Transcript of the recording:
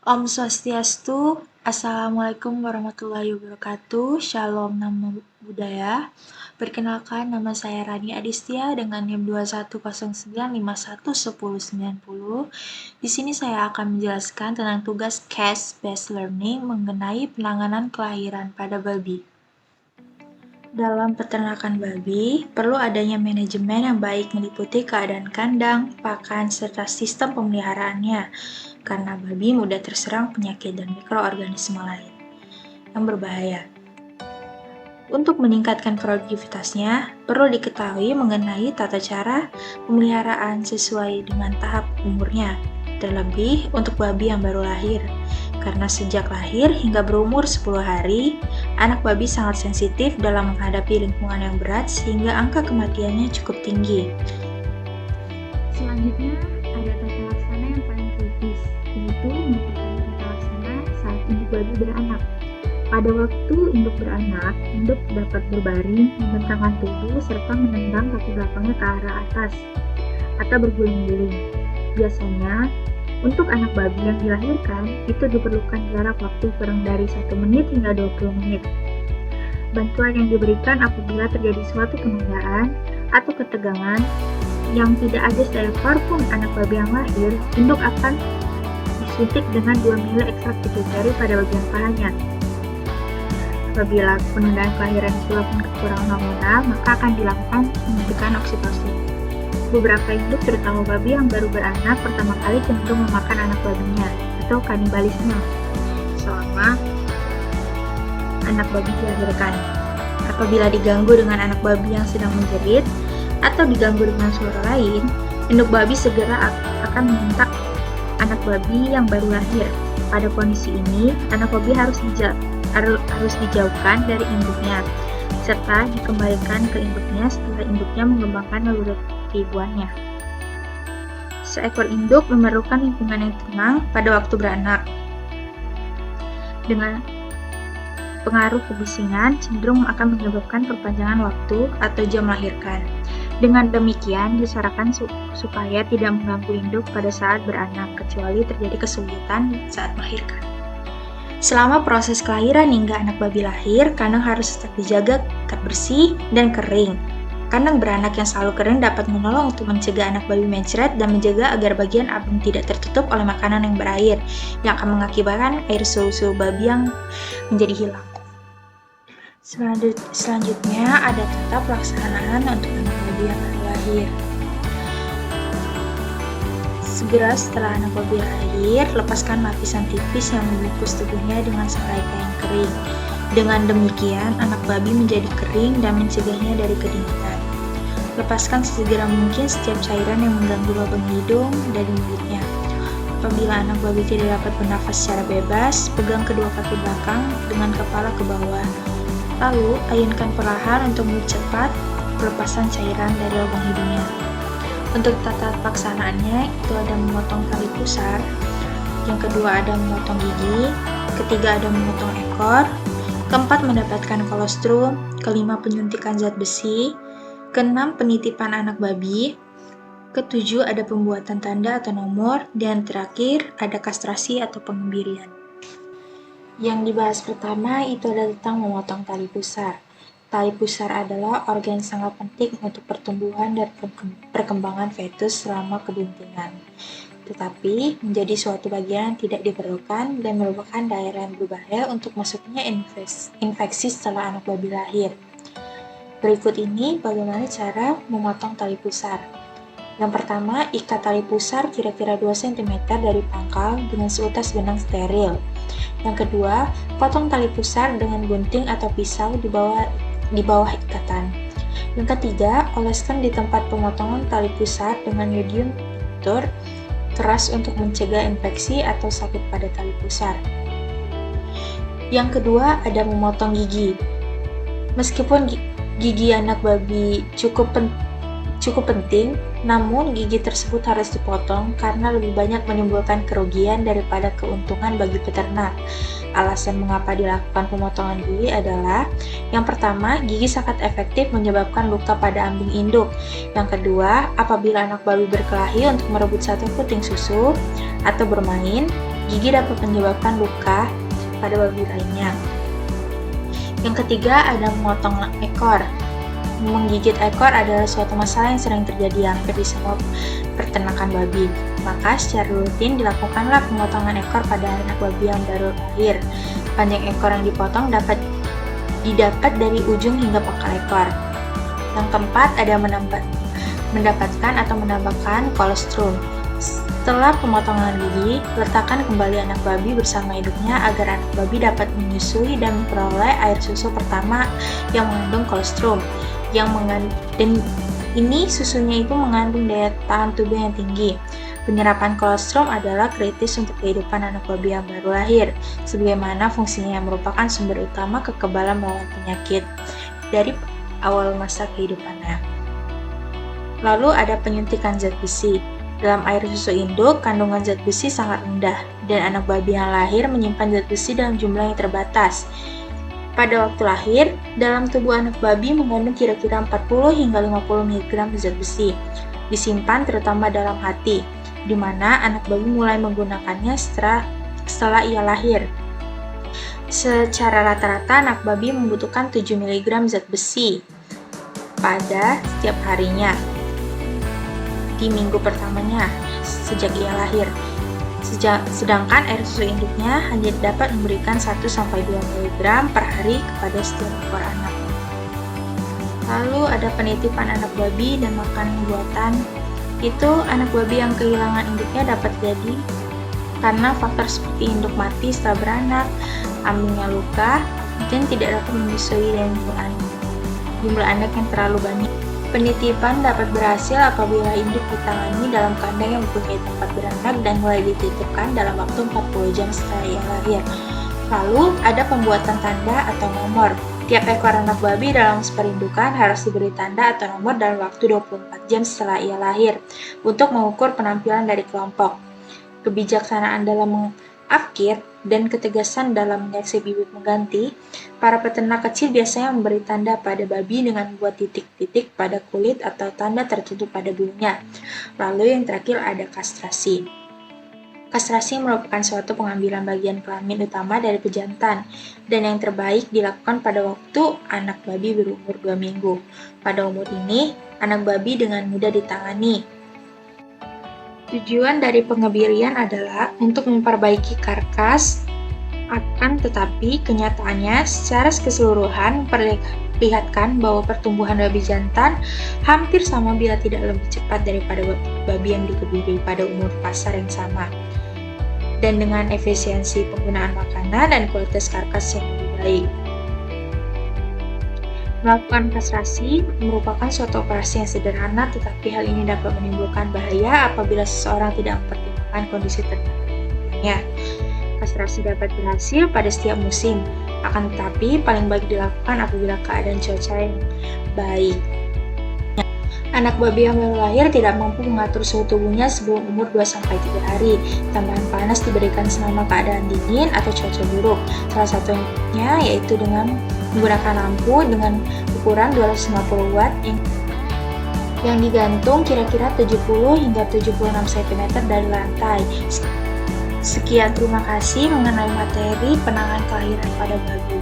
Om Swastiastu, Assalamualaikum warahmatullahi wabarakatuh, Shalom Namo Buddhaya. Perkenalkan, nama saya Rani Adistia dengan NIM 2109511090. Di sini saya akan menjelaskan tentang tugas case-based learning mengenai penanganan kelahiran pada babi. Dalam peternakan babi, perlu adanya manajemen yang baik meliputi keadaan kandang, pakan, serta sistem pemeliharaannya, karena babi mudah terserang penyakit dan mikroorganisme lain yang berbahaya. Untuk meningkatkan produktivitasnya, perlu diketahui mengenai tata cara pemeliharaan sesuai dengan tahap umurnya, terlebih untuk babi yang baru lahir. Karena sejak lahir hingga berumur 10 hari, anak babi sangat sensitif dalam menghadapi lingkungan yang berat sehingga angka kematiannya cukup tinggi. Selanjutnya, ada tata laksana yang paling kritis, yaitu merupakan tata laksana saat induk babi beranak. Pada waktu induk beranak, induk dapat berbaring, membentangkan tubuh, serta menendang kaki belakangnya ke arah atas, atau berguling-guling. Biasanya, untuk anak babi yang dilahirkan, itu diperlukan jarak waktu kurang dari 1 menit hingga 20 menit. Bantuan yang diberikan apabila terjadi suatu penundaan atau ketegangan yang tidak ada seekor pun anak babi yang lahir, induk akan disuntik dengan 2 mili ekstrak pituitari pada bagian pahanya. Apabila penundaan kelahiran disebabkan kekurangan hormonal, maka akan dilakukan penyuntikan oksitosin. Beberapa induk, terutama babi yang baru beranak pertama kali, cenderung memakan anak babinya atau kanibalisme selama anak babi dilahirkan. Apabila diganggu dengan anak babi yang sedang menjerit atau diganggu dengan suara lain, induk babi segera akan menyentak anak babi yang baru lahir. Pada kondisi ini, anak babi harus dijauhkan dari induknya, serta dikembalikan ke induknya setelah induknya mengembangkan naluri ibuannya. Seekor induk memerlukan lingkungan yang tenang pada waktu beranak. Dengan pengaruh kebisingan cenderung akan menyebabkan perpanjangan waktu atau jam melahirkan. Dengan demikian, disarankan supaya tidak mengganggu induk pada saat beranak, kecuali terjadi kesulitan saat melahirkan. Selama proses kelahiran hingga anak babi lahir, kandang harus tetap dijaga tetap bersih dan kering. Kandang beranak yang selalu kering dapat menolong untuk mencegah anak babi mencret dan menjaga agar bagian abang tidak tertutup oleh makanan yang berair, yang akan mengakibatkan air susu babi yang menjadi hilang. Selanjutnya ada tata pelaksanaan untuk anak babi yang baru lahir. Segera setelah anak babi lahir, lepaskan lapisan tipis yang membungkus tubuhnya dengan selai kain kering. Dengan demikian, anak babi menjadi kering dan mencegahnya dari kedinginan. Lepaskan sesegera mungkin setiap cairan yang mengganggu lubang hidung dari mulutnya. Apabila anak babi tidak dapat bernafas secara bebas, pegang kedua kaki belakang dengan kepala ke bawah. Lalu, ayunkan perlahan untuk mempercepat pelepasan cairan dari lubang hidungnya. Untuk tata pelaksanaannya, itu ada memotong tali pusar, yang kedua ada memotong gigi, ketiga ada memotong ekor, keempat mendapatkan kolostrum, kelima penyuntikan zat besi, keenam penitipan anak babi, ketujuh ada pembuatan tanda atau nomor, dan terakhir ada kastrasi atau pengembirian. Yang dibahas pertama itu adalah tentang memotong tali pusar. Tali pusar adalah organ yang sangat penting untuk pertumbuhan dan perkembangan fetus selama kebuntingan. Tetapi menjadi suatu bagian yang tidak diperlukan dan merupakan daerah yang berbahaya untuk masuknya infeksi setelah anak babi lahir. Berikut ini bagaimana cara memotong tali pusar. Yang pertama, ikat tali pusar kira-kira 2 cm dari pangkal dengan seutas benang steril. Yang kedua, potong tali pusar dengan gunting atau pisau di bawah ikatan. Yang ketiga, oleskan di tempat pemotongan tali pusar dengan medium temperature keras untuk mencegah infeksi atau sakit pada tali pusar. Yang kedua, ada memotong gigi. Meskipun gigi anak babi cukup penting, namun gigi tersebut harus dipotong karena lebih banyak menimbulkan kerugian daripada keuntungan bagi peternak. Alasan mengapa dilakukan pemotongan gigi adalah: yang pertama, gigi sangat efektif menyebabkan luka pada ambing induk. Yang kedua, apabila anak babi berkelahi untuk merebut satu puting susu atau bermain, Gigi dapat menyebabkan luka pada babi lainnya. Yang ketiga ada memotong ekor. Menggigit ekor adalah suatu masalah yang sering terjadi hampir di semua peternakan babi. Maka secara rutin dilakukanlah pemotongan ekor pada anak babi yang baru lahir. Panjang ekor yang dipotong didapat dari ujung hingga pangkal ekor. Yang keempat ada mendapatkan atau menambahkan kolostrum. Setelah pemotongan gigi, letakkan kembali anak babi bersama induknya agar anak babi dapat menyusui dan memperoleh air susu pertama yang mengandung kolostrum. Dan ini susunya itu mengandung daya tahan tubuh yang tinggi. Penyerapan kolostrum adalah kritis untuk kehidupan anak babi yang baru lahir, sebagaimana fungsinya yang merupakan sumber utama kekebalan melawan penyakit dari awal masa kehidupannya. Lalu ada penyuntikan zat besi. Dalam air susu induk, kandungan zat besi sangat rendah, dan anak babi yang lahir menyimpan zat besi dalam jumlah yang terbatas. Pada waktu lahir, dalam tubuh anak babi mengandung kira-kira 40 hingga 50 mg zat besi, disimpan terutama dalam hati, di mana anak babi mulai menggunakannya setelah ia lahir. Secara rata-rata, anak babi membutuhkan 7 mg zat besi pada setiap harinya di minggu pertamanya sejak ia lahir. Sedangkan air susu induknya hanya dapat memberikan 1-2 mg per hari kepada setiap ekor anak. Lalu ada penitipan anak babi dan makanan buatan. Itu anak babi yang kehilangan induknya dapat jadi karena faktor seperti induk mati setelah beranak, ambingnya luka, dan tidak dapat menyusui dan jumlah anak yang terlalu banyak. Penitipan dapat berhasil apabila induk ditangani dalam kandang yang mempunyai tempat beranak dan mulai dititipkan dalam waktu 40 jam setelah ia lahir. Lalu ada pembuatan tanda atau nomor. Tiap ekor anak babi dalam seperindukan harus diberi tanda atau nomor dalam waktu 24 jam setelah ia lahir untuk mengukur penampilan dari kelompok. Kebijaksanaan dalam mengafkir dan ketegasan dalam menyeleksi bibit mengganti, para peternak kecil biasanya memberi tanda pada babi dengan membuat titik-titik pada kulit atau tanda tertentu pada bulunya. Lalu yang terakhir ada kastrasi. Kastrasi merupakan suatu pengambilan bagian kelamin utama dari pejantan, dan yang terbaik dilakukan pada waktu anak babi berumur 2 minggu. Pada umur ini, anak babi dengan mudah ditangani. Tujuan dari pengebirian adalah untuk memperbaiki karkas, akan tetapi kenyataannya secara keseluruhan memperlihatkan bahwa pertumbuhan babi jantan hampir sama bila tidak lebih cepat daripada babi yang dikebiri pada umur pasar yang sama, dan dengan efisiensi penggunaan makanan dan kualitas karkas yang lebih baik. Melakukan kastrasi merupakan suatu operasi yang sederhana, tetapi hal ini dapat menimbulkan bahaya apabila seseorang tidak mempertimbangkan kondisi ternaknya. Kastrasi dapat berhasil pada setiap musim, akan tetapi paling baik dilakukan apabila keadaan cuaca yang baik. Anak babi yang baru lahir tidak mampu mengatur suhu tubuhnya sebelum umur 2-3 hari. Tambahan panas diberikan selama keadaan dingin atau cuaca buruk. Salah satunya yaitu dengan menggunakan lampu dengan ukuran 250 watt yang digantung kira-kira 70 hingga 76 cm dari lantai. Sekian, terima kasih mengenai materi penanganan kelahiran pada babi.